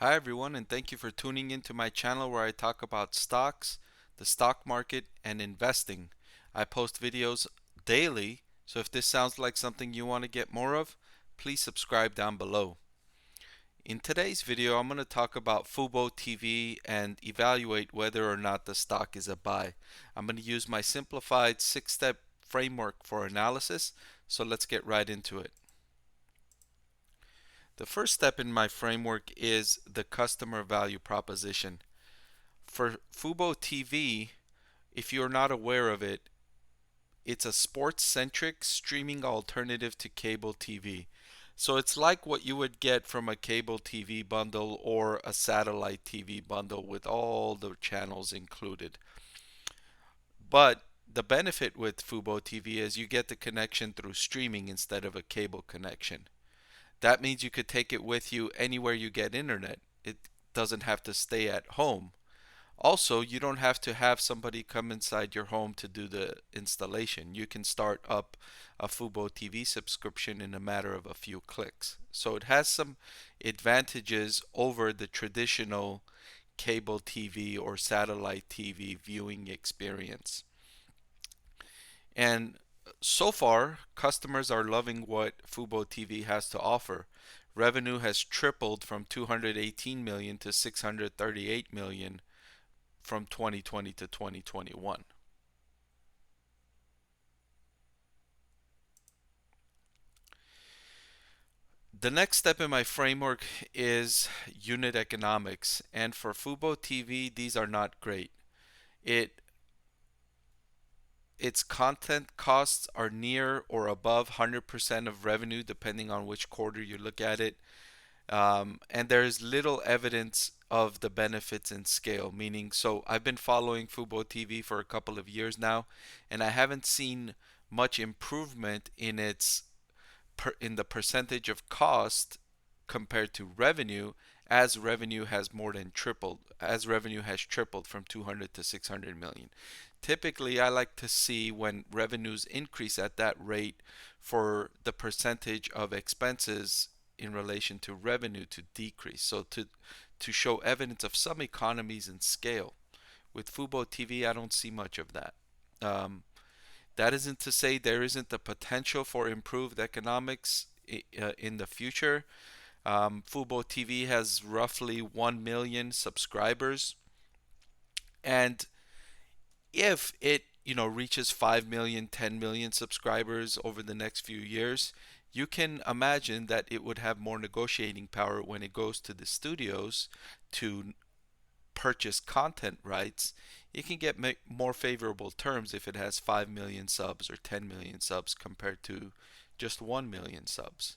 Hi everyone, and thank you for tuning into my channel where I talk about stocks, the stock market, and investing. I post videos daily, so if this sounds like something you want to get more of, please subscribe down below. In today's video, I'm going to talk about fuboTV and evaluate whether or not the stock is a buy. I'm going to use my simplified 6-step framework for analysis, so let's get right into it. The first step in my framework is the customer value proposition. For fuboTV, if you're not aware of it, it's a sports-centric streaming alternative to cable TV. So it's like what you would get from a cable TV bundle or a satellite TV bundle with all the channels included. But the benefit with fuboTV is you get the connection through streaming instead of a cable connection. That means you could take it with you anywhere you get internet. It doesn't have to stay at home. Also, you don't have to have somebody come inside your home to do the installation. You can start up a Fubo TV subscription in a matter of a few clicks. So it has some advantages over the traditional cable TV or satellite TV viewing experience. And so far, customers are loving what Fubo TV has to offer. Revenue has tripled from 218 million to 638 million from 2020 to 2021. The next step in my framework is unit economics, and for Fubo TV, these are not great. It its content costs are near or above 100% of revenue, depending on which quarter you look at it. And there is little evidence of the benefits in scale. Meaning, so I've been following Fubo TV for a couple of years now, and I haven't seen much improvement in in the percentage of cost compared to revenue, as revenue has more than tripled, as revenue has tripled from 200 to 600 million. Typically, I like to see when revenues increase at that rate for the percentage of expenses in relation to revenue to decrease. So to show evidence of some economies in scale. With Fubo TV, I don't see much of that. Um, that isn't to say there isn't the potential for improved economics in the future. Fubo TV has roughly 1 million subscribers, and if it reaches 5 million, 10 million subscribers over the next few years, you can imagine that it would have more negotiating power when it goes to the studios to purchase content rights. It can get more favorable terms if it has 5 million subs or 10 million subs compared to just 1 million subs.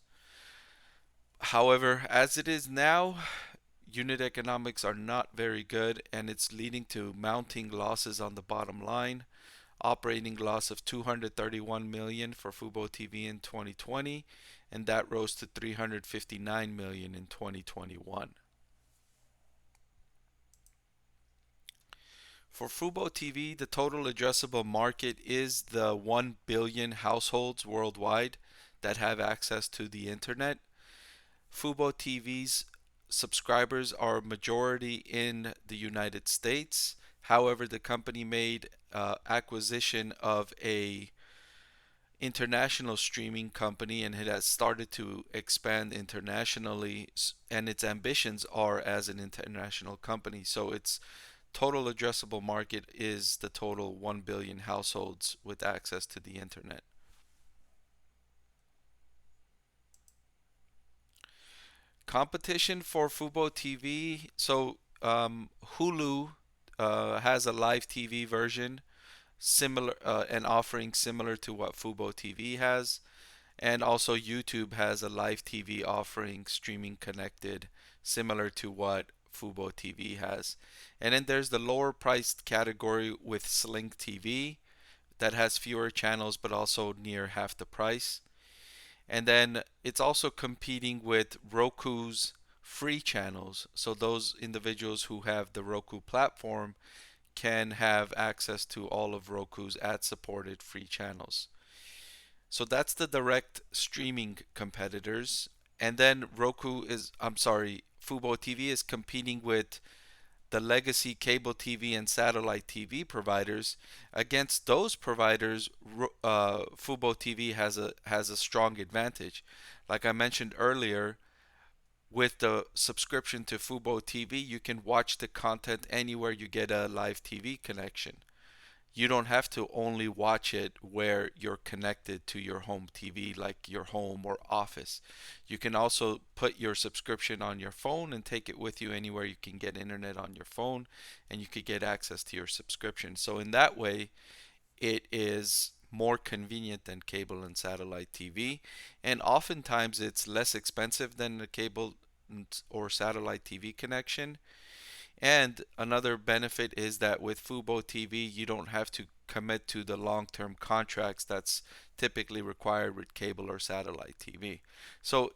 However, as it is now, unit economics are not very good, and it's leading to mounting losses on the bottom line. Operating loss of 231 million for Fubo TV in 2020, and that rose to 359 million in 2021. For Fubo TV, the total addressable market is the 1 billion households worldwide that have access to the internet. Fubo TV's subscribers are majority in the United States. However, the company made acquisition of a international streaming company, and it has started to expand internationally, and its ambitions are as an international company. So its total addressable market is the total 1 billion households with access to the internet. Competition for Fubo TV. So Hulu has a live TV version similar and offering similar to what Fubo TV has, and also YouTube has a live TV offering streaming connected similar to what Fubo TV has. And then there's the lower priced category with Sling TV that has fewer channels but also near half the price. And then it's also competing with Roku's free channels. So those individuals who have the Roku platform can have access to all of Roku's ad supported free channels. So that's the direct streaming competitors. And then I'm sorry, fuboTV is competing with the legacy cable TV and satellite TV providers. Against those providers, fuboTV has a strong advantage. Like I mentioned earlier, with the subscription to fuboTV, you can watch the content anywhere you get a live TV connection. You don't have to only watch it where you're connected to your home TV, like your home or office. You can also put your subscription on your phone and take it with you anywhere you can get internet on your phone, and you could get access to your subscription. So, in that way, it is more convenient than cable and satellite TV, and oftentimes it's less expensive than a cable or satellite TV connection. And another benefit is that with Fubo TV, you don't have to commit to the long-term contracts that's typically required with cable or satellite TV. So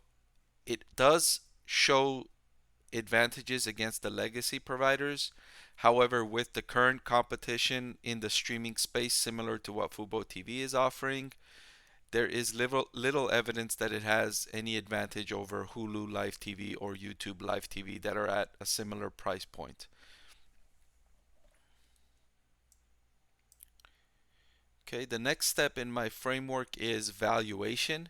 it does show advantages against the legacy providers. However, with the current competition in the streaming space, similar to what Fubo TV is offering, there is little evidence that it has any advantage over Hulu Live TV or YouTube Live TV that are at a similar price point. Okay, the next step in my framework is valuation,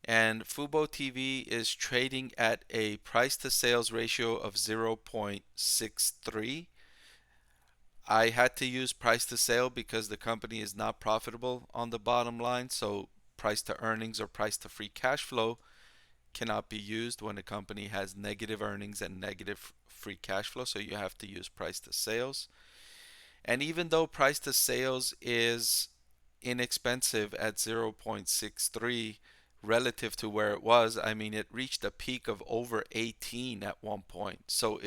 and Fubo TV is trading at a price to sales ratio of 0.63. I had to use price to sale because the company is not profitable on the bottom line, so price to earnings or price to free cash flow cannot be used when a company has negative earnings and negative free cash flow, so you have to use price to sales. And even though price to sales is inexpensive at 0.63 relative to where it was, I mean, it reached a peak of over 18 at one point. So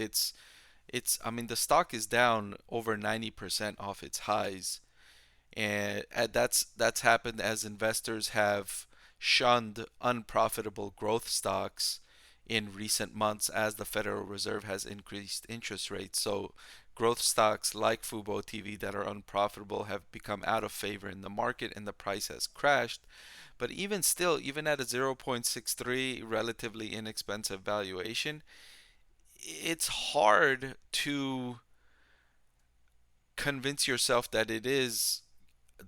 I mean, the stock is down over 90% off its highs, and that's happened as investors have shunned unprofitable growth stocks in recent months as the Federal Reserve has increased interest rates. So growth stocks like Fubo TV that are unprofitable have become out of favor in the market and the price has crashed. But even still, even at a 0.63 relatively inexpensive valuation, it's hard to convince yourself that it is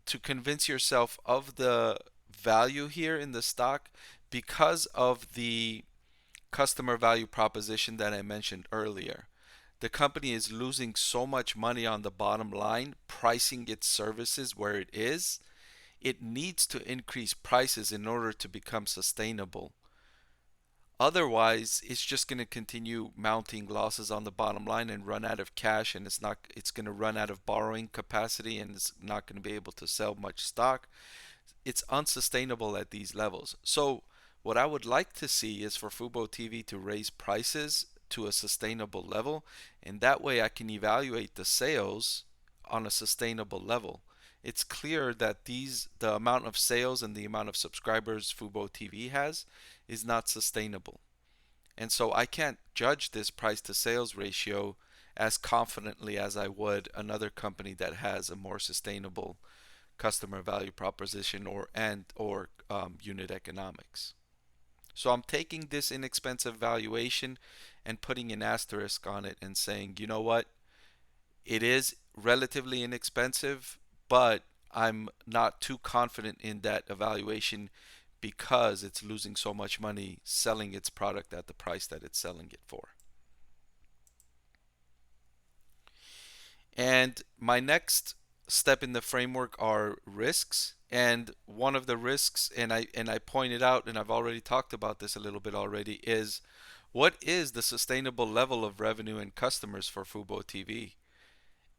to convince yourself of the value here in the stock because of the customer value proposition that I mentioned earlier. The company is losing so much money on the bottom line pricing its services where it is. It needs to increase prices in order to become sustainable. Otherwise, it's just going to continue mounting losses on the bottom line and run out of cash, and it's going to run out of borrowing capacity, and it's not going to be able to sell much stock. It's unsustainable at these levels. So what I would like to see is for Fubo TV to raise prices to a sustainable level, and that way I can evaluate the sales on a sustainable level. It's clear that the amount of sales and the amount of subscribers Fubo TV has is not sustainable. And so I can't judge this price to sales ratio as confidently as I would another company that has a more sustainable customer value proposition or unit economics. So I'm taking this inexpensive valuation and putting an asterisk on it and saying, you know what? It is relatively inexpensive, but I'm not too confident in that evaluation because it's losing so much money selling its product at the price that it's selling it for. And my next step in the framework are risks. And one of the risks, and I pointed out, and I've already talked about this a little bit already, is what is the sustainable level of revenue and customers for Fubo TV?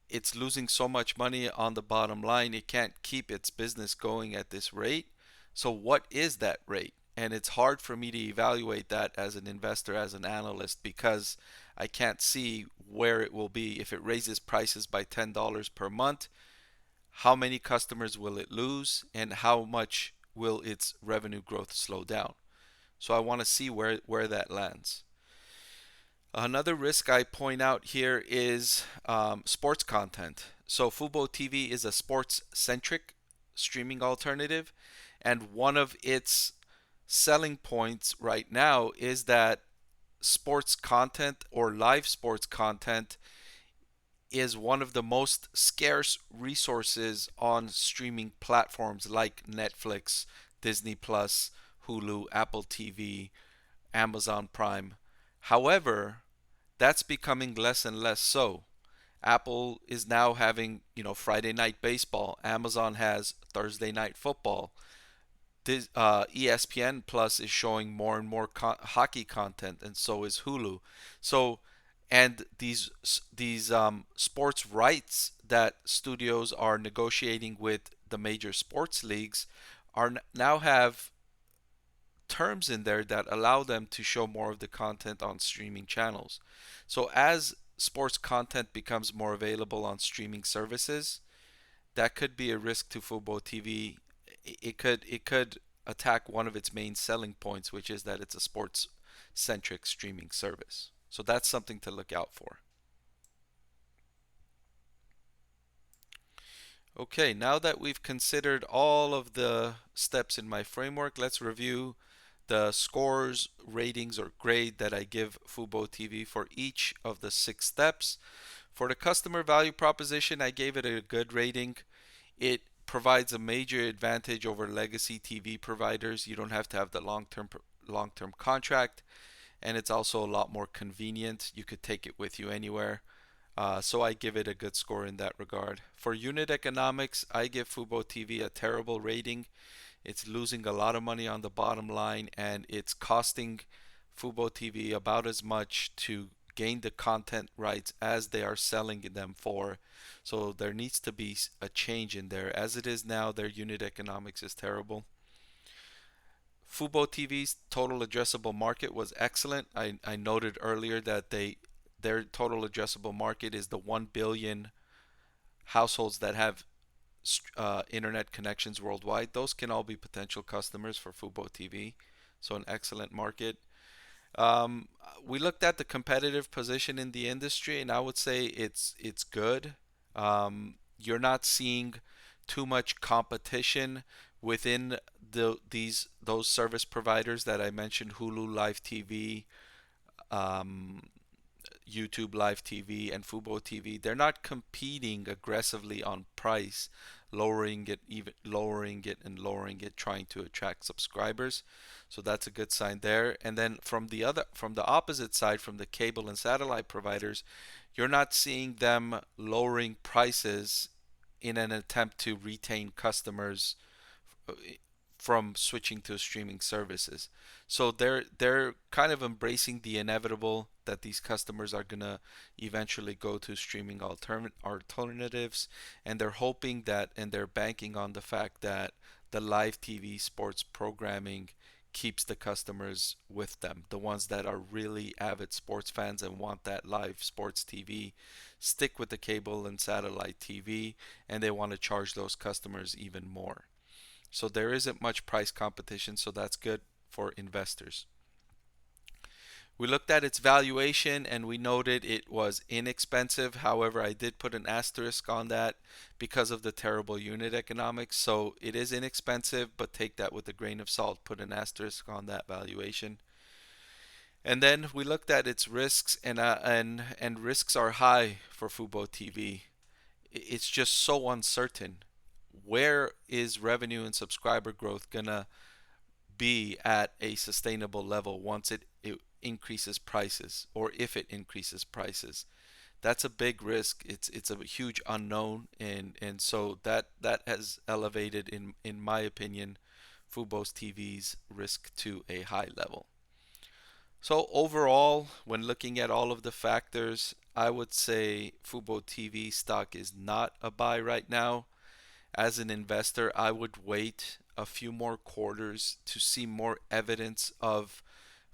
It's losing so much money on the bottom line, it can't keep its business going at this rate. So what is that rate? And it's hard for me to evaluate that as an investor, as an analyst, because I can't see where it will be. If it raises prices by $10 per month, how many customers will it lose and how much will its revenue growth slow down? So I want to see where that lands. Another risk I point out here is sports content. So Fubo TV is a sports-centric streaming alternative, and one of its selling points right now is that sports content or live sports content is one of the most scarce resources on streaming platforms like Netflix, Disney Plus, Hulu, Apple TV, Amazon Prime. However, that's becoming less and less so. Apple is now having, Friday night baseball. Amazon has Thursday night football. This, ESPN Plus is showing more and more hockey content, and so is Hulu. So, and these sports rights that studios are negotiating with the major sports leagues now have terms in there that allow them to show more of the content on streaming channels. So as sports content becomes more available on streaming services, that could be a risk to fuboTV. It could attack one of its main selling points, which is that it's a sports centric streaming service. So that's something to look out for. Okay, now that we've considered all of the steps in my framework, let's review the scores, ratings, or grade that I give fuboTV for each of the 6 steps. For the customer value proposition, I gave it a good rating. It provides a major advantage over legacy TV providers. You don't have to have the long-term contract, and it's also a lot more convenient. You could take it with you anywhere. So I give it a good score in that regard. For unit economics, I give fuboTV a terrible rating. It's losing a lot of money on the bottom line, and it's costing fuboTV about as much to gain the content rights as they are selling them for. So there needs to be a change in there. As it is now, their unit economics is terrible. fuboTV's total addressable market was excellent. I noted earlier that their total addressable market is the 1 billion households that have internet connections worldwide. Those can all be potential customers for fuboTV. So an excellent market. Um, we looked at the competitive position in the industry, and I would say it's good. You're not seeing too much competition within those service providers that I mentioned: Hulu Live TV, um, YouTube Live TV, and Fubo TV. They're not competing aggressively on price, lowering it and lowering it, trying to attract subscribers. So that's a good sign there. And then from the opposite side, from the cable and satellite providers, you're not seeing them lowering prices in an attempt to retain customers uh, from switching to streaming services. So they're kind of embracing the inevitable that these customers are gonna eventually go to streaming alternatives, and they're hoping that, and they're banking on the fact that the live TV sports programming keeps the customers with them. The ones that are really avid sports fans and want that live sports TV stick with the cable and satellite TV, and they want to charge those customers even more. So there isn't much price competition, so that's good for investors. We looked at its valuation and we noted it was inexpensive. However, I did put an asterisk on that because of the terrible unit economics. So it is inexpensive, but take that with a grain of salt. Put an asterisk on that valuation. And then we looked at its risks, and risks are high for Fubo TV. It's just so uncertain. Where is revenue and subscriber growth gonna be at a sustainable level once it increases prices, or if it increases prices? That's a big risk. It's a huge unknown, and so that has elevated, in my opinion, Fubo's TV's risk to a high level. So overall, when looking at all of the factors, I would say Fubo TV stock is not a buy right now. As an investor, I would wait a few more quarters to see more evidence of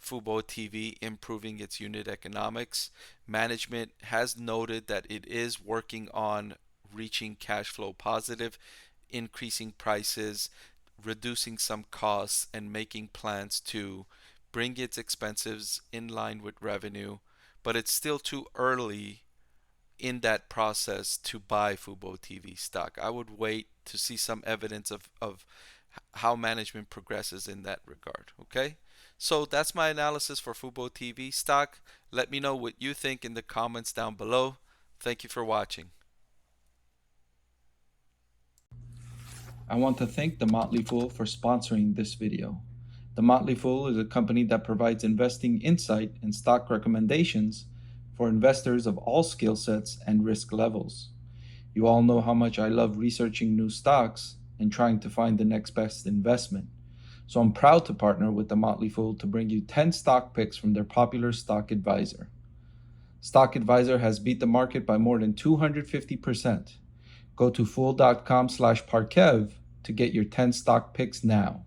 Fubo TV improving its unit economics. Management has noted that it is working on reaching cash flow positive, increasing prices, reducing some costs, and making plans to bring its expenses in line with revenue. But it's still too early in that process to buy Fubo TV stock. I would wait to see some evidence of how management progresses in that regard. Okay? So that's my analysis for fuboTV stock. Let me know what you think in the comments down below. Thank you for watching. I want to thank the Motley Fool for sponsoring this video. The Motley Fool is a company that provides investing insight and stock recommendations for investors of all skill sets and risk levels. You all know how much I love researching new stocks and trying to find the next best investment. So I'm proud to partner with the Motley Fool to bring you 10 stock picks from their popular Stock Advisor. Stock Advisor has beat the market by more than 250%. Go to fool.com/Parkev to get your 10 stock picks now.